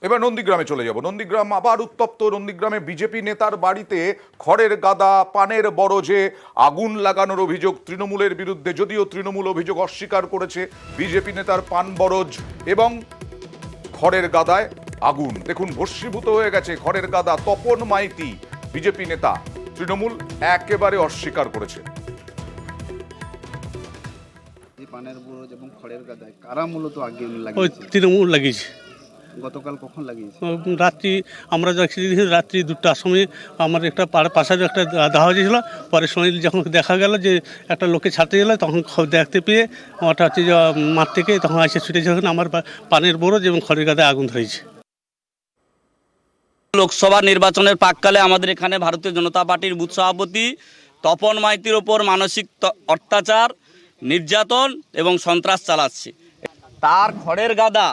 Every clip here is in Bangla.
এবার নন্দীগ্রামে চলে যাব। নন্দীগ্রাম আবার উত্তপ্ত। নন্দীগ্রামে বিজেপি নেতার বাড়িতে খড়ের গাদা, পানের বরজে আগুন লাগানোর অভিযোগ তৃণমূলের বিরুদ্ধে, যদিও তৃণমূল অভিযোগ অস্বীকার করেছে। বিজেপি নেতার পান বরজ এবং খড়ের গাদায় আগুন। দেখুন, ভস্মীভূত হয়ে গেছে খড়ের গাদা। তপন মাইতি বিজেপি নেতা, তৃণমূল একেবারে অস্বীকার করেছে। পানের বুরজ এবং খড়ের গাদায় কারা মূলত আগুন ওই লাগিয়েছে? তৃণমূল লাগিয়েছে। গতকাল কখন লাগিয়েছে? রাত্রি আমরা দেখছি রাত্রি 2টার সময় আমার একটা পাশে একটা দাওয়া হয়েছিল। পরে সময় যখন দেখা গেল যে একটা লোকে ছাড়তে গেল, তখন দেখতে পেয়ে ওটা হচ্ছে যে মাঠ থেকে তখন এসে ছুটে যখন আমার পানের বরজ এবং খড়ের গাদায় আগুন ধরেছে। লোকসভা নির্বাচনের প্রাককালে আমাদের এখানে ভারতীয় জনতা পার্টির বুথ সভাপতি তপন মাইতির ওপর মানসিক অত্যাচার, নির্যাতন এবং সন্ত্রাস চালাচ্ছে। তার খড়ের গাদা,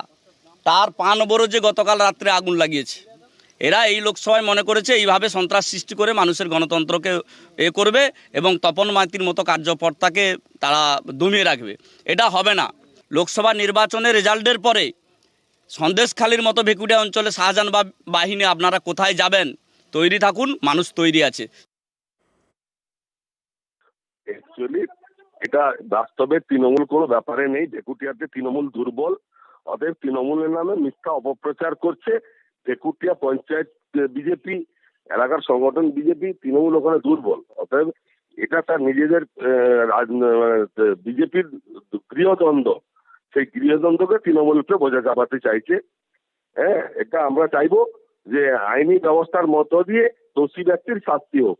তার পান বরজে গতকাল রাত্রে আগুন লাগিয়েছে। এরা এই লোকসভায় মনে করেছে এইভাবে সন্ত্রাস সৃষ্টি করে মানুষের গণতন্ত্রকে করবে এবং তপন মাইতির মতো কার্যকর্তাকে তারা দমিয়ে রাখবে। এটা হবে না। লোকসভা নির্বাচনের রেজাল্টের পরে সন্দেশখালীর মতো ভেকুড়িয়া অঞ্চলে শাহজাহান বাহিনী আপনারা কোথায় যাবেন? তৈরি থাকুন, মানুষ তৈরি আছে। অ্যাকচুয়ালি এটা বাস্তবে তৃণমূল কোনো ব্যাপারে নেই। ভেকুটিয়াতে তৃণমূল দুর্বল, অতএব তৃণমূলের নামে মিথ্যা অপপ্রচার করছে। ভেকুটিয়া পঞ্চায়েত বিজেপি, এলাকার সংগঠন বিজেপি, তৃণমূল ওখানে দুর্বল। অতএব এটা তার নিজেদের বিজেপির গৃহদ্বন্দ্ব, সেই গৃহদ্বন্দ্বকে তৃণমূলকে বোঝা চাপাতে চাইছে। হ্যাঁ, এটা আমরা চাইবো যে আইনি ব্যবস্থার মধ্য দিয়ে দোষী ব্যক্তির শাস্তি হোক।